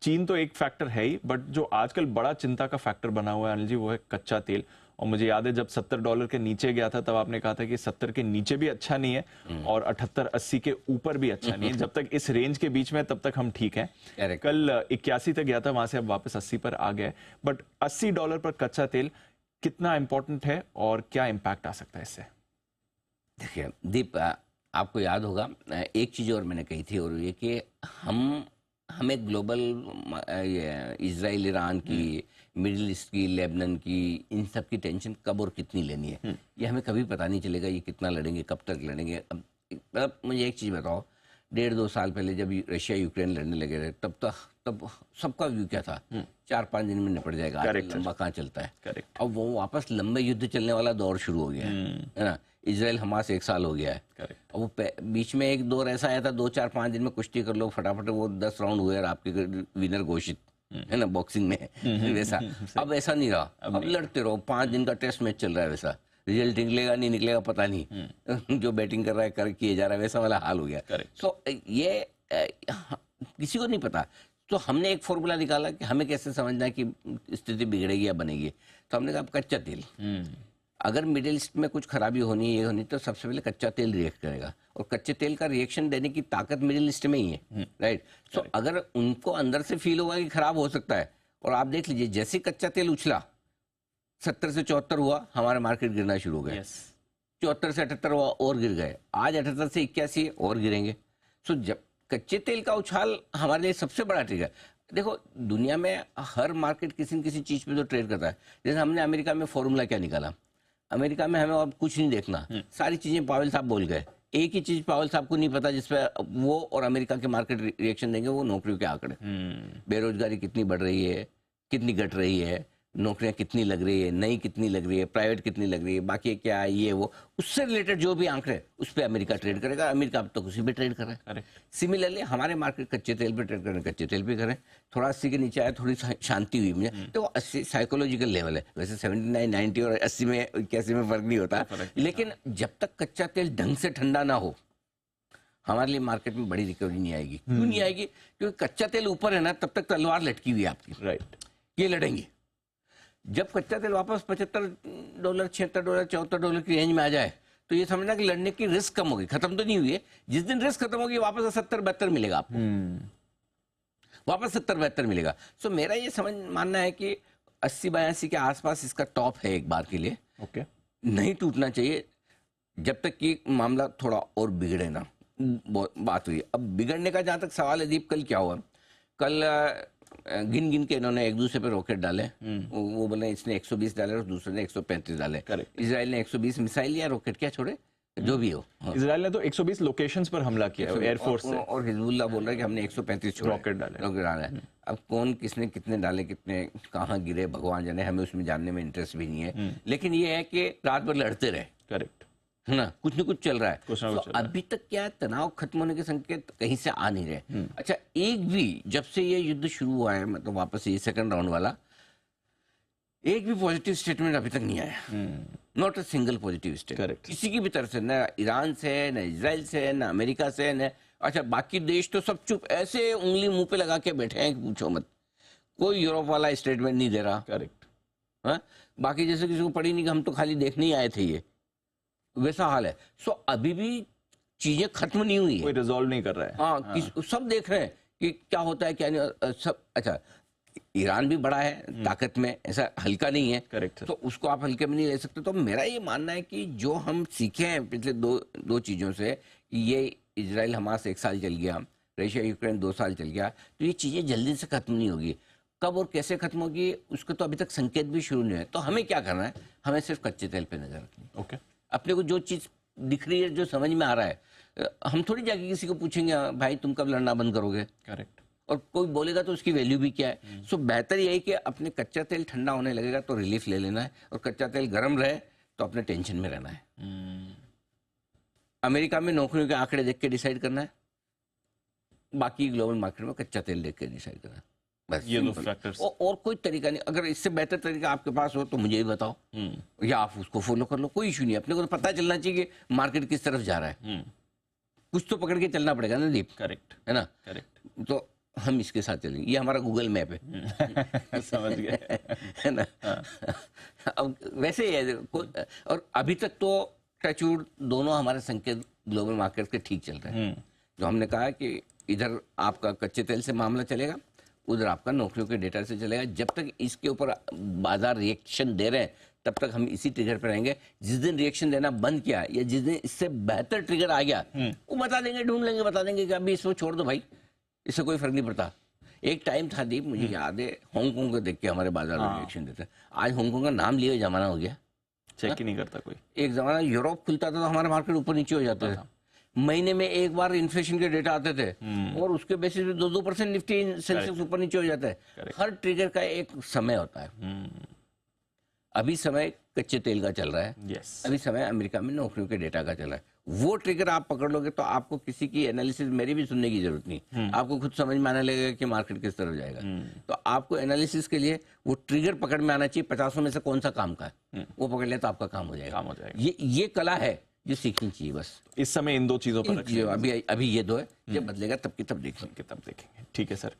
चीन तो एक फैक्टर है ही, बट जो आजकल बड़ा चिंता का फैक्टर बना हुआ है अनिल जी, वो है कच्चा तेल। और मुझे याद है जब $70 के नीचे गया था तब आपने कहा था कि 70 के नीचे भी अच्छा नहीं है और 78-80 के ऊपर भी अच्छा नहीं है। जब तक इस रेंज के बीच में तब तक हम ठीक हैं। कल 81 तक गया था, वहां से अब वापस 80 पर आ गया। बट $80 पर कच्चा तेल कितना इंपॉर्टेंट है और क्या इंपैक्ट आ सकता है इससे? देखिए दीप, आपको याद होगा एक चीज़ और मैंने कही थी, और ये कि हमें ग्लोबल इजराइल ईरान की, मिडिल ईस्ट की, लेबनान की, इन सब की टेंशन कब और कितनी लेनी है, ये हमें कभी पता नहीं चलेगा। ये कितना लड़ेंगे, कब तक लड़ेंगे। अब मुझे एक चीज़ बताओ, 1.5-2 साल पहले जब रशिया यूक्रेन लड़ने लगे थे, तब सबका व्यू क्या था? 4-5 दिन में निपट जाएगा, आजकल लंबा कहाँ चलता है। अब वो वापस लंबे युद्ध चलने वाला दौर शुरू हो गया है ना। इजराइल हमास 1 साल हो गया है। अब वो बीच में एक दौर ऐसा आया था, 2-4-5 दिन में कुश्ती कर लो फटाफट, वो 10 राउंड हुए और आपके विनर घोषित, है ना, बॉक्सिंग में वैसा। अब ऐसा नहीं रहा, अब लड़ते रहो, 5 दिन का टेस्ट मैच चल रहा है वैसा। रिजल्ट निकलेगा नहीं निकलेगा पता नहीं जो बैटिंग कर रहा है किए जा रहा है, वैसा वाला हाल हो गया। तो ये किसी को नहीं पता। तो हमने एक फॉर्मूला निकाला कि हमें कैसे समझना है कि स्थिति बिगड़ेगी या बनेगी। तो हमने कहा कच्चा तेल, अगर मिडिल ईस्ट में कुछ खराबी होनी है, ये होनी, तो सबसे पहले कच्चा तेल रिएक्ट करेगा, और कच्चे तेल का रिएक्शन देने की ताकत मिडिल ईस्ट में ही है, राइट। तो अगर उनको अंदर से फील होगा कि खराब हो सकता है, और आप देख लीजिए जैसे कच्चा तेल उछला 70 से 74 हुआ, हमारे मार्केट गिरना शुरू हो गए। 74 से 78 हुआ और गिर गए, आज 78 से 81 और गिरेंगे। सो जब कच्चे तेल का उछाल हमारे लिए सबसे बड़ा ट्रिगर। देखो दुनिया में हर मार्केट किसी न किसी चीज पे तो ट्रेड करता है। जैसे हमने अमेरिका में फॉर्मूला क्या निकाला, अमेरिका में हमें अब कुछ नहीं देखना, सारी चीजें पावेल साहब बोल गए। एक ही चीज पावेल साहब को नहीं पता जिसपे वो और अमेरिका के मार्केट रिएक्शन देंगे, वो नौकरियों के आंकड़े। बेरोजगारी कितनी बढ़ रही है, कितनी घट रही है, नौकरियां कितनी लग रही है, नई कितनी लग रही है, प्राइवेट कितनी लग रही है, बाकी क्या है, ये वो, उससे रिलेटेड जो भी आंकड़े उस पर अमेरिका ट्रेड करेगा। अमेरिका अब तक उसी पे ट्रेड कर रहा है। सिमिलरली हमारे मार्केट कच्चे तेल पे ट्रेड करें, कच्चे तेल पे करें। थोड़ा 80 के नीचे आया, थोड़ी शांति हुई मुझे, तो 80 साइकोलॉजिकल लेवल है। वैसे 79, 90 और 80 में 81 में फर्क नहीं होता, लेकिन जब तक कच्चा तेल ढंग से ठंडा ना हो, हमारे लिए मार्केट में बड़ी रिकवरी नहीं आएगी। क्यों नहीं आएगी? क्योंकि कच्चा तेल ऊपर है ना, तब तक तलवार लटकी हुई है आपकी, राइट। ये लड़ेंगे। जब कच्चा तेल वापस $75, $76, $74 की रेंज में आ जाए, तो ये समझना कि लड़ने की रिस्क कम होगी। खत्म तो नहीं हुई है, जिस दिन रिस्क खत्म होगी वापस 70-72 मिलेगा आपको, वापस 70-72 मिलेगा। सो मेरा ये मानना है कि 80-82 के आसपास इसका टॉप है एक बार के लिए। नहीं टूटना चाहिए जब तक कि मामला थोड़ा और बिगड़े ना। बात हुई अब बिगड़ने का, जहां तक सवाल है दीप, कल क्या हुआ? कल गिन गिन के इन्होंने एक दूसरे पे रॉकेट डाले। वो बोले इसने 120 डाले और दूसरे ने 135 डाले। इजराइल ने 120 मिसाइल या रॉकेट क्या छोड़े, जो भी हो। इजराइल ने तो 120 लोकेशंस पर हमला किया एयरफोर्स से, और हिजबुल्लाह बोल रहा है कि हमने 135 रॉकेट डाले। अब कौन किसने कितने डाले, कितने कहाँ गिरे, भगवान जाने, हमें उसमें जानने में इंटरेस्ट भी नहीं है। लेकिन ये है कि रात भर लड़ते रहे, करेक्ट है ना, कुछ न कुछ चल रहा है। तो अभी तक क्या तनाव खत्म होने के संकेत कहीं से आ नहीं रहे। अच्छा, एक भी जब से ये युद्ध शुरू हुआ है, मतलब वापस ये सेकंड राउंड वाला, एक भी पॉजिटिव स्टेटमेंट अभी तक नहीं आया। Not a single positive statement किसी की भी तरफ से, न ईरान से, न इजराइल से, न अमेरिका से, न अच्छा बाकी देश तो सब चुप, ऐसे उंगली मुंह पे लगा के बैठे हैं, पूछो मत। कोई यूरोप वाला स्टेटमेंट नहीं दे रहा, करेक्ट। हाँ, बाकी जैसे किसी को पड़ी नहीं कि हम तो खाली देखने ही आए थे, ये वैसा हाल है। सो अभी भी चीजें खत्म नहीं हुई है, कोई रिजॉल्व नहीं कर रहा है। हाँ, सब देख रहे हैं कि क्या होता है क्या नहीं, सब। अच्छा, ईरान भी बड़ा है ताकत में, ऐसा हल्का नहीं है, करेक्ट। तो उसको आप हल्के में नहीं ले सकते। तो मेरा ये मानना है कि जो हम सीखे हैं पिछले दो चीजों से, ये इजराइल हमास 1 साल चल गया, रशिया यूक्रेन 2 साल चल गया, तो ये चीजें जल्दी से खत्म नहीं होगी। कब और कैसे खत्म होगी उसके तो अभी तक संकेत भी शुरू नहीं है। तो हमें क्या करना है, हमें सिर्फ कच्चे तेल पे नजर रखनी है। ओके, अपने को जो चीज दिख रही है, जो समझ में आ रहा है, हम थोड़ी जाके किसी को पूछेंगे भाई तुम कब लड़ना बंद करोगे, करेक्ट। और कोई बोलेगा तो उसकी वैल्यू भी क्या है। सो बेहतर यही कि अपने कच्चा तेल ठंडा होने लगेगा तो रिलीफ ले लेना है, और कच्चा तेल गर्म रहे तो अपने टेंशन में रहना है। अमेरिका में नौकरियों के आंकड़े देख के डिसाइड करना है, बाकी ग्लोबल मार्केट में कच्चा तेल देख के डिसाइड करना है, बस। ये दो फैक्टर्स, और कोई तरीका नहीं। अगर इससे बेहतर तरीका आपके पास हो तो मुझे भी बताओ, या आप उसको फॉलो कर लो, कोई इशू नहीं। अपने को तो पता चलना चाहिए कि मार्केट किस तरफ जा रहा है। कुछ तो पकड़ के चलना पड़ेगा ना दीप, करेक्ट है ना, करेक्ट। तो हम इसके साथ चलेंगे, ये हमारा गूगल मैप है। समझ गए। है ना। अब वैसे ही है और अभी तक तो टचवुड दोनों हमारे संकेत ग्लोबल मार्केट के ठीक चल रहे हैं। जो हमने कहा कि इधर आपका कच्चे तेल से मामला चलेगा, उधर आपका नौकरियों के डेटा से चलेगा। जब तक इसके ऊपर बाजार रिएक्शन दे रहे हैं तब तक हम इसी ट्रिगर पर रहेंगे। जिस दिन रिएक्शन देना बंद किया या जिस दिन इससे बेहतर ट्रिगर आ गया, वो बता देंगे, ढूंढ लेंगे, बता देंगे कि अभी इसको छोड़ दो भाई, इससे कोई फर्क नहीं पड़ता। एक टाइम था दीप, मुझे याद है, हांगकांग को देख के हमारे बाजार में रिएक्शन देते। आज हांगकांग का नाम लिए जमाना हो गया, चेक ही नहीं करता कोई। एक जमाना यूरोप खुलता था तो हमारे मार्केट ऊपर नीचे हो जाते थे। महीने में एक बार इन्फ्लेशन के डेटा आते थे और उसके बेसिस पे 2-2% निफ्टी सेंसेक्स ऊपर नीचे हो जाता है। हर ट्रिगर का एक समय होता है। अभी समय कच्चे तेल का चल रहा है, अभी समय अमेरिका में नौकरियों के डेटा का चल रहा है। वो ट्रिगर आप पकड़ लोगे तो आपको किसी की एनालिसिस मेरी भी सुनने की जरूरत नहीं, आपको खुद समझ में आने लगेगा कि मार्केट किस तरफ जाएगा। तो आपको एनालिसिस के लिए वो ट्रिगर पकड़ में आना चाहिए, 50 में से कौन सा काम का है वो पकड़ ले तो आपका काम हो जाएगा। ये कला है जो सीखनी चाहिए। बस इस समय इन दो चीजों पर अभी ये दो है, जब बदलेगा तब की तब देखेंगे। ठीक है सर।